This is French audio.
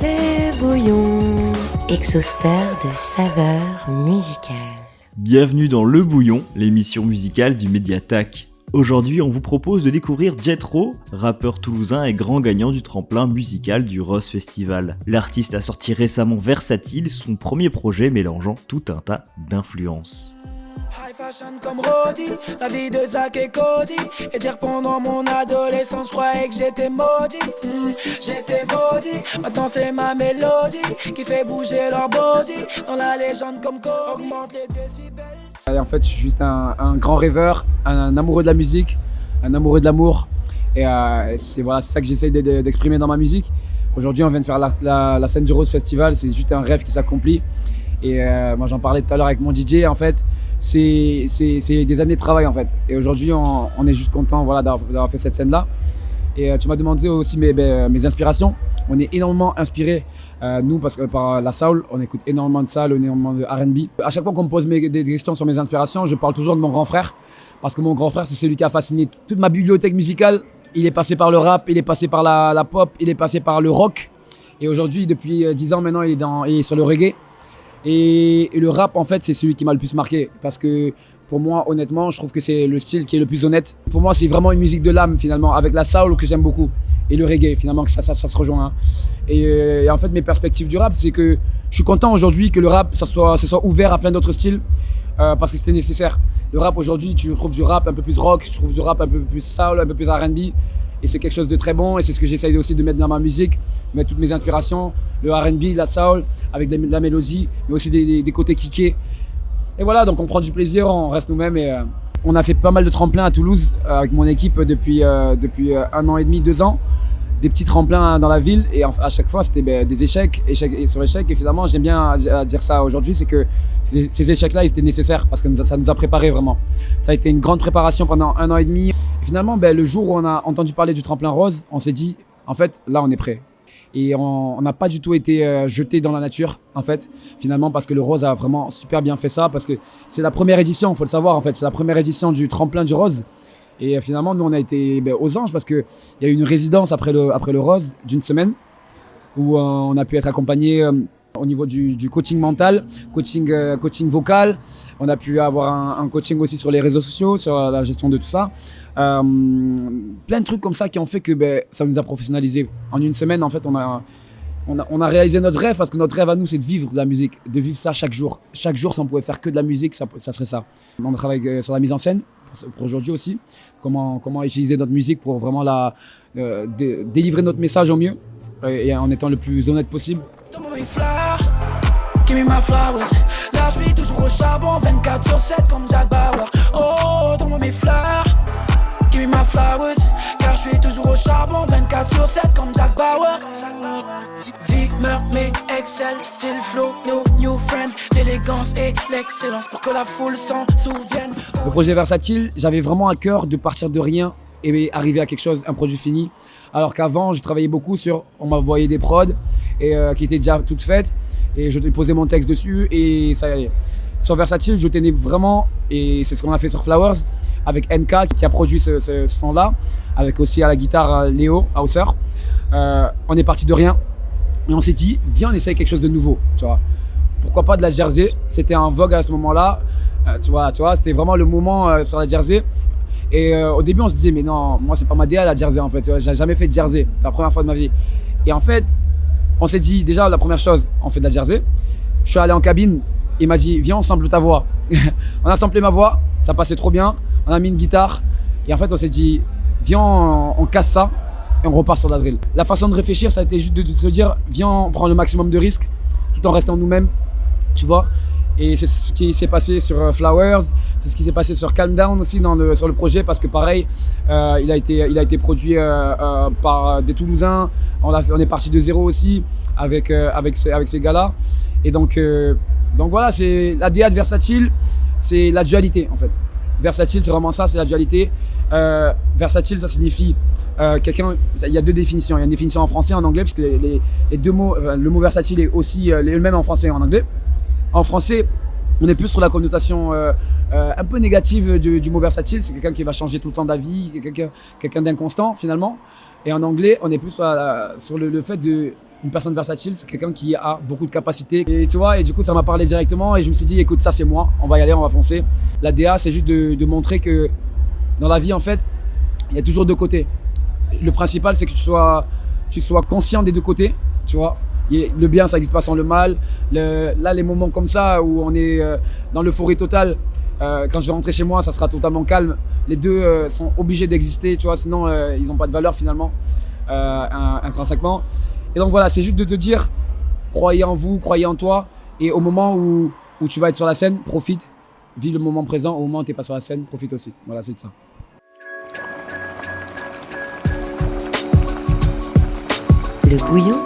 Les bouillons, exhausteur de saveurs musicales. Bienvenue dans Le Bouillon, l'émission musicale du Mediatac. Aujourd'hui, on vous propose de découvrir Jetro, rappeur toulousain et grand gagnant du tremplin musical du Rose Festival. L'artiste a sorti récemment Versatile, son premier projet mélangeant tout un tas d'influences. High fashion comme Roddy, la vie de Zach et Cody. Et dire pendant mon adolescence, je croyais que j'étais maudit. J'étais maudit, maintenant c'est ma mélodie qui fait bouger leur body. Dans la légende comme Cody, augmente les décibels. Et en fait, je suis juste un grand rêveur, un amoureux de la musique, un amoureux de l'amour. Et c'est ça que j'essaye d'exprimer dans ma musique. Aujourd'hui, on vient de faire la scène du Rose Festival, c'est juste un rêve qui s'accomplit. Et moi, j'en parlais tout à l'heure avec mon DJ, en fait. C'est des années de travail en fait. Et aujourd'hui, on est juste content d'avoir fait cette scène-là. Et tu m'as demandé aussi mes inspirations. On est énormément inspirés, nous, parce que par la soul, on écoute énormément de soul, énormément de R&B. À chaque fois qu'on me pose des questions sur mes inspirations, je parle toujours de mon grand frère. Parce que mon grand frère, c'est celui qui a fasciné toute ma bibliothèque musicale. Il est passé par le rap, il est passé par la pop, il est passé par le rock. Et aujourd'hui, depuis 10 ans maintenant, il est sur le reggae. Et le rap, en fait, c'est celui qui m'a le plus marqué. Parce que pour moi, honnêtement, je trouve que c'est le style qui est le plus honnête. Pour moi, c'est vraiment une musique de l'âme, finalement, avec la soul que j'aime beaucoup. Et le reggae, finalement, ça se rejoint. Hein. Et en fait, mes perspectives du rap, c'est que je suis content aujourd'hui que le rap, ça soit ouvert à plein d'autres styles. Parce que c'était nécessaire. Le rap, aujourd'hui, tu trouves du rap un peu plus rock, tu trouves du rap un peu plus soul, un peu plus R&B. Et c'est quelque chose de très bon et c'est ce que j'essaye aussi de mettre dans ma musique, de mettre toutes mes inspirations, le R&B, la soul, avec de la mélodie, mais aussi des côtés kickés. Et voilà, donc on prend du plaisir, on reste nous-mêmes et on a fait pas mal de tremplins à Toulouse avec mon équipe depuis 1 an et demi, 2 ans. Des petits tremplins dans la ville et à chaque fois c'était des échecs sur échecs et finalement j'aime bien dire ça aujourd'hui, c'est que ces échecs-là ils étaient nécessaires parce que ça nous a préparés vraiment. Ça a été une grande préparation pendant 1 an et demi et finalement le jour où on a entendu parler du tremplin rose, on s'est dit en fait là on est prêt. Et on n'a pas du tout été jeté dans la nature en fait, finalement parce que le Rose a vraiment super bien fait ça parce que c'est la première édition, il faut le savoir en fait, c'est la première édition du tremplin du Rose. Et finalement, nous, on a été aux anges parce qu'il y a eu une résidence après le Rose d'une semaine où on a pu être accompagné au niveau du coaching mental, coaching vocal. On a pu avoir un coaching aussi sur les réseaux sociaux, sur la gestion de tout ça. Plein de trucs comme ça qui ont fait que ça nous a professionnalisé. En une semaine, en fait, on a réalisé notre rêve parce que notre rêve à nous, c'est de vivre de la musique, de vivre ça chaque jour. Chaque jour, si on pouvait faire que de la musique, ça serait ça. On travaille sur la mise en scène. Pour aujourd'hui aussi, comment utiliser notre musique pour vraiment délivrer notre message au mieux et en étant le plus honnête possible. Give me my flowers. Là je suis toujours au charbon 24/7 comme Jack Bauer. Oh, donne-moi mes fleurs. Give me my flowers. Car je suis toujours au charbon 24/7 comme Jack Bauer. Vie, meurt, mais excel. Still flow, no new friend. L'élégance et l'excellence pour que la foule s'en souvienne. Le projet Versatile, j'avais vraiment à cœur de partir de rien et arriver à quelque chose, un produit fini. Alors qu'avant, je travaillais beaucoup on m'envoyait des prods et qui étaient déjà toutes faites et je posais mon texte dessus et ça allait. Sur Versatile, je tenais vraiment, et c'est ce qu'on a fait sur Flowers, avec NK qui a produit ce son-là, avec aussi à la guitare Léo Hauser. On est parti de rien et on s'est dit, viens on essaye quelque chose de nouveau, tu vois. Pourquoi pas de la Jersey, c'était en vogue à ce moment-là, tu vois, c'était vraiment le moment sur la Jersey. Et au début on se disait mais non, moi c'est pas ma DA la Jersey en fait, j'ai jamais fait de Jersey, c'est la première fois de ma vie. Et en fait, on s'est dit déjà la première chose, on fait de la Jersey. Je suis allé en cabine, il m'a dit viens on sample ta voix. On a samplé ma voix, ça passait trop bien, on a mis une guitare et en fait on s'est dit viens on casse ça et on repart sur la drill. La façon de réfléchir ça a été juste de se dire viens on prend le maximum de risques tout en restant nous-mêmes, tu vois. Et c'est ce qui s'est passé sur Flowers, c'est ce qui s'est passé sur Calm Down aussi sur le projet parce que pareil, il a été produit par des Toulousains. On est parti de zéro aussi avec ces gars-là. Et donc voilà, c'est la DA de Versatile, c'est la dualité en fait. Versatile, c'est vraiment ça, c'est la dualité. Versatile, ça signifie quelqu'un. Il y a deux définitions. Il y a une définition en français et en anglais parce que les deux mots, le mot versatile est aussi le même en français et en anglais. En français, on est plus sur la connotation un peu négative du mot versatile. C'est quelqu'un qui va changer tout le temps d'avis, quelqu'un d'inconstant finalement. Et en anglais, on est plus sur le fait une personne versatile, c'est quelqu'un qui a beaucoup de capacités. Et tu vois, et du coup, ça m'a parlé directement et je me suis dit, écoute, ça c'est moi, on va y aller, on va foncer. La DA, c'est juste de montrer que dans la vie, en fait, il y a toujours deux côtés. Le principal, c'est que tu sois conscient des deux côtés, tu vois. Le bien, ça n'existe pas sans le mal. Là, les moments comme ça, où on est dans l'euphorie totale, quand je vais rentrer chez moi, ça sera totalement calme. Les deux sont obligés d'exister, tu vois, sinon ils n'ont pas de valeur finalement, intrinsèquement. Et donc voilà, c'est juste de te dire, croyez en vous, croyez en toi. Et au moment où tu vas être sur la scène, profite, vis le moment présent. Au moment où tu n'es pas sur la scène, profite aussi. Voilà, c'est de ça. Le bouillon